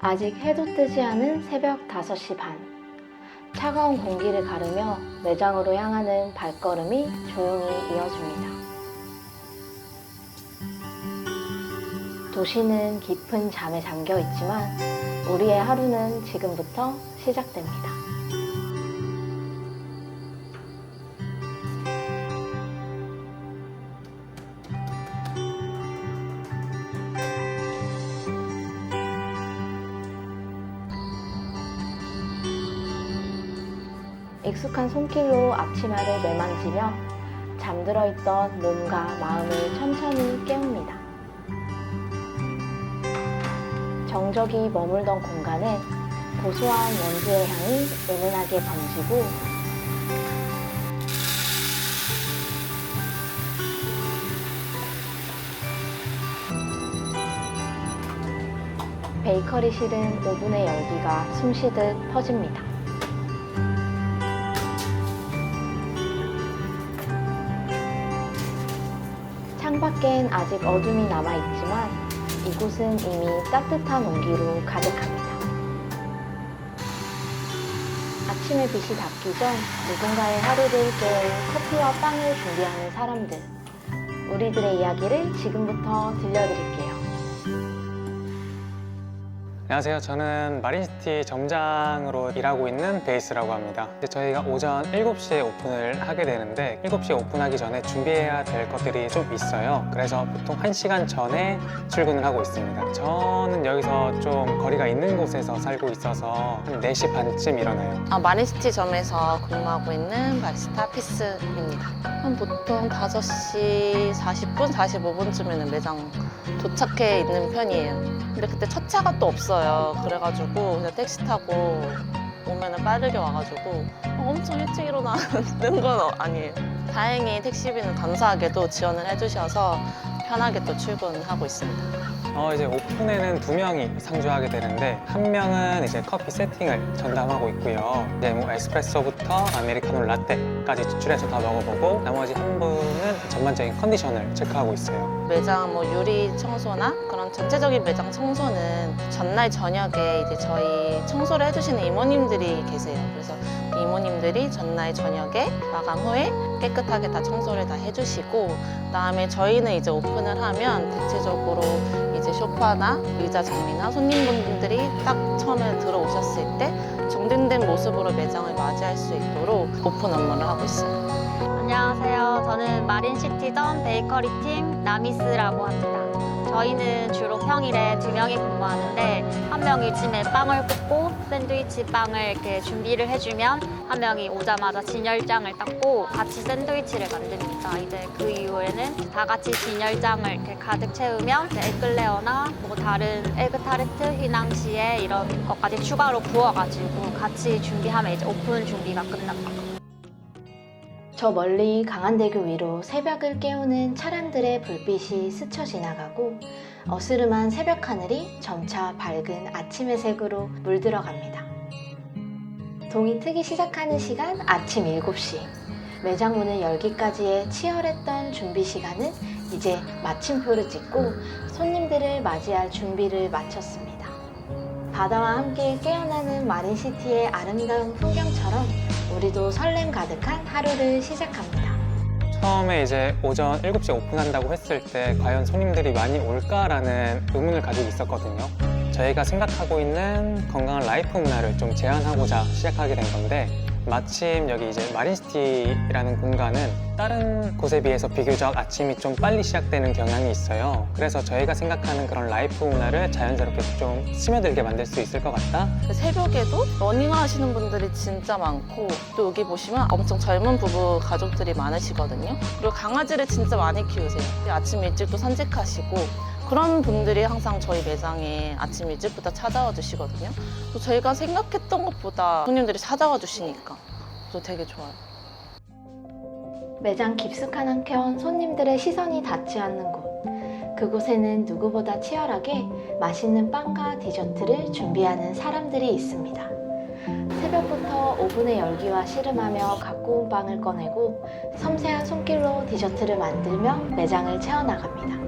아직 해도 뜨지 않은 새벽 5시 반. 차가운 공기를 가르며 매장으로 향하는 발걸음이 조용히 이어집니다. 도시는 깊은 잠에 잠겨 있지만 우리의 하루는 지금부터 시작됩니다. 익숙한 손길로 앞치마를 매만지며 잠들어 있던 몸과 마음을 천천히 깨웁니다. 정적이 머물던 공간에 고소한 원두의 향이 은은하게 번지고 베이커리 실은 오븐의 열기가 숨쉬듯 퍼집니다. 창밖엔 아직 어둠이 남아있지만 이곳은 이미 따뜻한 온기로 가득합니다. 아침의 빛이 닿기 전 누군가의 하루를 깨울 커피와 빵을 준비하는 사람들. 우리들의 이야기를 지금부터 들려드릴게요. 안녕하세요. 저는 마린시티 점장으로 일하고 있는 베이스라고 합니다. 저희가 오전 7시에 오픈을 하게 되는데 7시에 오픈하기 전에 준비해야 될 것들이 좀 있어요. 그래서 보통 1시간 전에 출근을 하고 있습니다. 저는 여기서 좀 거리가 있는 곳에서 살고 있어서 한 4시 반쯤 일어나요. 마린시티 점에서 근무하고 있는 바리스타 피스입니다. 보통 5시 40분, 45분쯤에는 매장 도착해 있는 편이에요. 근데 그때 첫 차가 또 없어요. 그래가지고 그냥 택시 타고 오면은 빠르게 와가지고 엄청 일찍 일어나는 건 아니에요. 다행히 택시비는 감사하게도 지원을 해주셔서 편하게 또 출근하고 있습니다. 이제 오픈에는 2명이 상주하게 되는데 한 명은 이제 커피 세팅을 전담하고 있고요. 이제 뭐 에스프레소부터 아메리카노 라떼까지 추출해서 다 먹어보고 나머지 한 분은 전반적인 컨디션을 체크하고 있어요. 매장 뭐 유리 청소나 그런 전체적인 매장 청소는 전날 저녁에 이제 저희 청소를 해주시는 이모님들이 계세요. 그래서 이모님들이 전날 저녁에 마감 후에 깨끗하게 다 청소를 다 해주시고 그다음에 저희는 이제 오픈을 하면 대체적으로 이제 소파나 의자 정리나 손님분들이 딱 처음에 들어오셨을 때 정돈된 모습으로 매장을 맞이할 수 있도록 오픈 업무를 하고 있어요. 안녕하세요. 저는 마린시티점 베이커리 팀 나미스라고 합니다. 저희는 주로 평일에 2명이 근무하는데 한 명이 아침에 빵을 굽고 샌드위치 빵을 이렇게 준비를 해주면 한 명이 오자마자 진열장을 닦고 같이 샌드위치를 만듭니다. 이제 그 이후에는 다 같이 진열장을 이렇게 가득 채우면 이제 에클레어나 뭐 다른 에그타르트, 휘낭시에 이런 것까지 추가로 구워가지고 같이 준비하면 이제 오픈 준비가 끝납니다. 저 멀리 강한대교 위로 새벽을 깨우는 차량들의 불빛이 스쳐 지나가고 어스름한 새벽 하늘이 점차 밝은 아침의 색으로 물들어갑니다. 동이 트기 시작하는 시간 아침 7시. 매장 문을 열기까지의 치열했던 준비 시간은 이제 마침표를 찍고 손님들을 맞이할 준비를 마쳤습니다. 바다와 함께 깨어나는 마린시티의 아름다운 풍경처럼 우리도 설렘 가득한 하루를 시작합니다. 처음에 이제 오전 7시에 오픈한다고 했을 때 과연 손님들이 많이 올까라는 의문을 가지고 있었거든요. 저희가 생각하고 있는 건강한 라이프 문화를 좀 제안하고자 시작하게 된 건데 마침 여기 이제 마린시티라는 공간은 다른 곳에 비해서 비교적 아침이 좀 빨리 시작되는 경향이 있어요. 그래서 저희가 생각하는 그런 라이프 문화를 자연스럽게 좀 스며들게 만들 수 있을 것 같다. 새벽에도 러닝 하시는 분들이 진짜 많고 또 여기 보시면 엄청 젊은 부부 가족들이 많으시거든요. 그리고 강아지를 진짜 많이 키우세요. 아침 일찍 또 산책하시고 그런 분들이 항상 저희 매장에 아침 일찍부터 찾아와 주시거든요. 또 저희가 생각했던 것보다 손님들이 찾아와 주시니까 또 되게 좋아요. 매장 깊숙한 한켠 손님들의 시선이 닿지 않는 곳. 그곳에는 누구보다 치열하게 맛있는 빵과 디저트를 준비하는 사람들이 있습니다. 새벽부터 오븐의 열기와 씨름하며 갖고 온 빵을 꺼내고 섬세한 손길로 디저트를 만들며 매장을 채워나갑니다.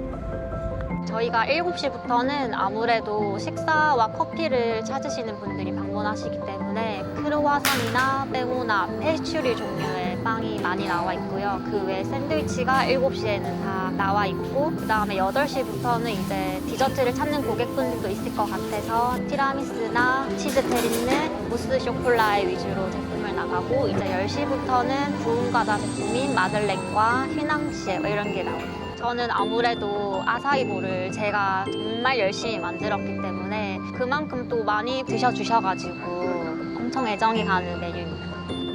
저희가 7시부터는 아무래도 식사와 커피를 찾으시는 분들이 방문하시기 때문에 크루아상이나 빼모나, 페스츄리 종류의 빵이 많이 나와 있고요. 그 외에 샌드위치가 7시에는 다 나와 있고 그 다음에 8시부터는 이제 디저트를 찾는 고객분들도 있을 것 같아서 티라미수나 치즈 테리네, 무스 쇼콜라에 위주로 제품을 나가고 이제 10시부터는 구운 과자 제품인 마들렌과 휘낭시에 이런 게 나와요. 저는 아무래도 아사이볼을 제가 정말 열심히 만들었기 때문에 그만큼 또 많이 드셔주셔가지고 엄청 애정이 가는 메뉴입니다.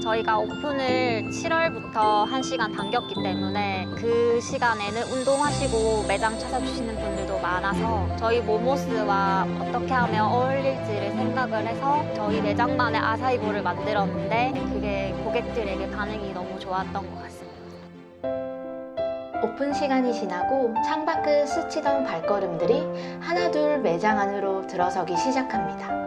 저희가 오픈을 7월부터 1시간 당겼기 때문에 그 시간에는 운동하시고 매장 찾아주시는 분들도 많아서 저희 모모스와 어떻게 하면 어울릴지를 생각을 해서 저희 매장만의 아사이볼을 만들었는데 그게 고객들에게 반응이 너무 좋았던 것 같습니다. 오픈 시간이 지나고 창밖을 스치던 발걸음들이 하나둘 매장 안으로 들어서기 시작합니다.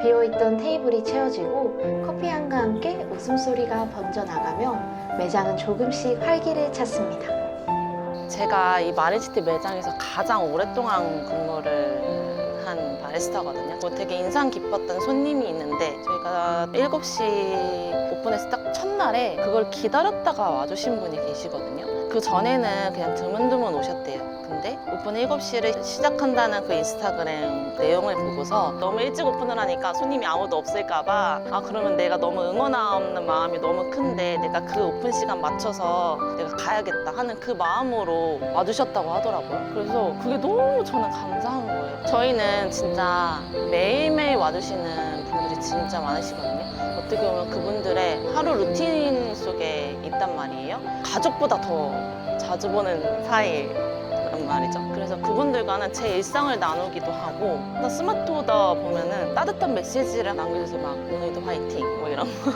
비어있던 테이블이 채워지고 커피향과 함께 웃음소리가 번져나가며 매장은 조금씩 활기를 찾습니다. 제가 이 마린시티 매장에서 가장 오랫동안 근무를 한 바리스타거든요. 되게 인상 깊었던 손님이 있는데 저희가 7시 오픈했을 딱 첫날에 그걸 기다렸다가 와주신 분이 계시거든요. 그 전에는 그냥 드문드문 오셨대요. 근데 오픈 7시를 시작한다는 그 인스타그램 내용을 보고서 너무 일찍 오픈을 하니까 손님이 아무도 없을까봐 그러면 내가 너무 응원하는 마음이 너무 큰데 내가 그 오픈 시간 맞춰서 내가 가야겠다 하는 그 마음으로 와주셨다고 하더라고요. 그래서 그게 너무 저는 감사한 거예요. 저희는 진짜 매일매일 와주시는 분들이 진짜 많으시거든요. 어떻게 보면 그분들의 하루 루틴 속에 있단 말이에요. 가족보다 더 자주 보는 사이란 말이죠. 그래서 그분들과는 제 일상을 나누기도 하고 스마트오더 보면은 따뜻한 메시지를 남겨주세요. 막 오늘도 화이팅 뭐 이런 거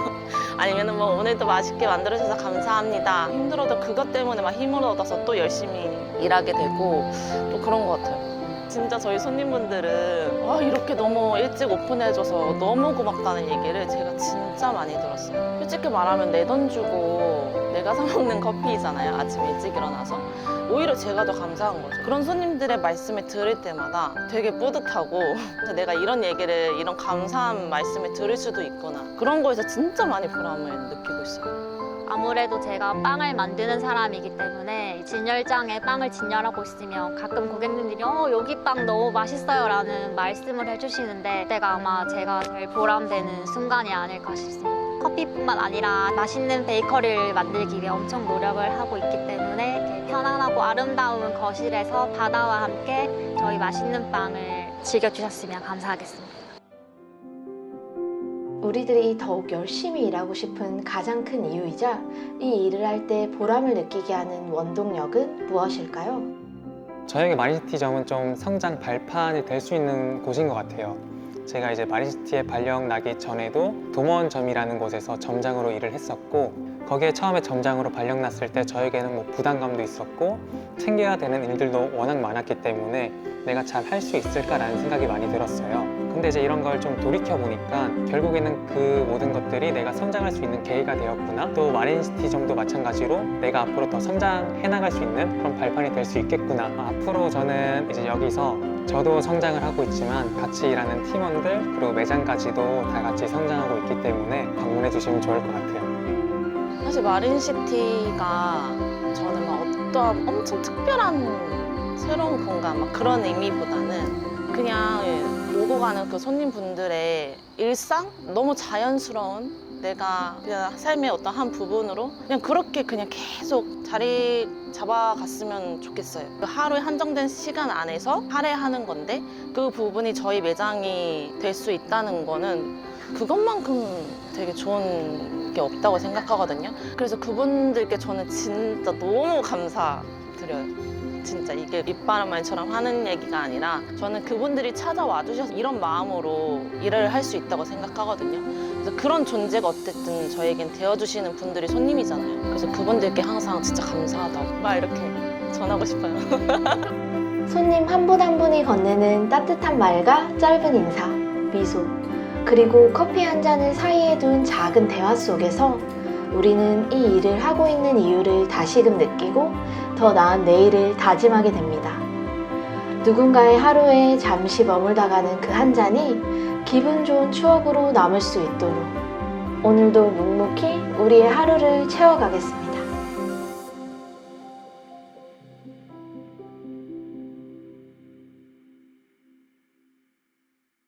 아니면은 뭐 오늘도 맛있게 만들어주셔서 감사합니다. 힘들어도 그것 때문에 막 힘을 얻어서 또 열심히 일하게 되고 또 그런 것 같아요. 진짜 저희 손님분들은 이렇게 너무 일찍 오픈해줘서 너무 고맙다는 얘기를 제가 진짜 많이 들었어요. 솔직히 말하면 내 돈 주고 내가 사 먹는 커피잖아요. 아침 일찍 일어나서. 오히려 제가 더 감사한 거죠. 그런 손님들의 말씀을 들을 때마다 되게 뿌듯하고 내가 이런 얘기를, 이런 감사한 말씀을 들을 수도 있구나. 그런 거에서 진짜 많이 보람을 느끼고 있어요. 아무래도 제가 빵을 만드는 사람이기 때문에 진열장에 빵을 진열하고 있으면 가끔 고객님들이 여기 빵 너무 맛있어요 라는 말씀을 해주시는데 그때가 아마 제가 제일 보람되는 순간이 아닐까 싶습니다. 커피뿐만 아니라 맛있는 베이커리를 만들기 위해 엄청 노력을 하고 있기 때문에 이렇게 편안하고 아름다운 거실에서 바다와 함께 저희 맛있는 빵을 즐겨주셨으면 감사하겠습니다. 우리들이 더욱 열심히 일하고 싶은 가장 큰 이유이자 이 일을 할 때 보람을 느끼게 하는 원동력은 무엇일까요? 저에게 마린시티점은 좀 성장 발판이 될 수 있는 곳인 것 같아요. 제가 이제 마린시티에 발령 나기 전에도 도먼점이라는 곳에서 점장으로 일을 했었고 거기에 처음에 점장으로 발령 났을 때 저에게는 뭐 부담감도 있었고 챙겨야 되는 일들도 워낙 많았기 때문에 내가 잘 할 수 있을까라는 생각이 많이 들었어요. 근데 이제 이런 걸 좀 돌이켜보니까 결국에는 그 모든 것들이 내가 성장할 수 있는 계기가 되었구나. 또 마린시티점도 마찬가지로 내가 앞으로 더 성장해 나갈 수 있는 그런 발판이 될 수 있겠구나. 앞으로 저는 이제 여기서 저도 성장을 하고 있지만 같이 일하는 팀원들 그리고 매장까지도 다 같이 성장하고 있기 때문에 방문해 주시면 좋을 것 같아요. 사실 마린시티가 저는 막 어떠한 엄청 특별한 새로운 공간 막 그런 의미보다는 그냥 오고 가는 그 손님분들의 일상? 너무 자연스러운 내가 그냥 삶의 어떤 한 부분으로 그냥 그렇게 그냥 계속 자리 잡아갔으면 좋겠어요. 그 하루에 한정된 시간 안에서 할애하는 건데 그 부분이 저희 매장이 될 수 있다는 거는 그것만큼 되게 좋은 게 없다고 생각하거든요. 그래서 그분들께 저는 진짜 너무 감사드려요. 진짜 이게 입바람말처럼 하는 얘기가 아니라 저는 그분들이 찾아와 주셔서 이런 마음으로 일을 할 수 있다고 생각하거든요. 그래서 그런 존재가 어쨌든 저에겐 되어주시는 분들이 손님이잖아요. 그래서 그분들께 항상 진짜 감사하다고 막 이렇게 전하고 싶어요. 손님 한 분 한 분이 건네는 따뜻한 말과 짧은 인사, 미소, 그리고 커피 한 잔을 사이에 둔 작은 대화 속에서 우리는 이 일을 하고 있는 이유를 다시금 느끼고 더 나은 내일을 다짐하게 됩니다. 누군가의 하루에 잠시 머물다 가는 그 한 잔이 기분 좋은 추억으로 남을 수 있도록 오늘도 묵묵히 우리의 하루를 채워가겠습니다.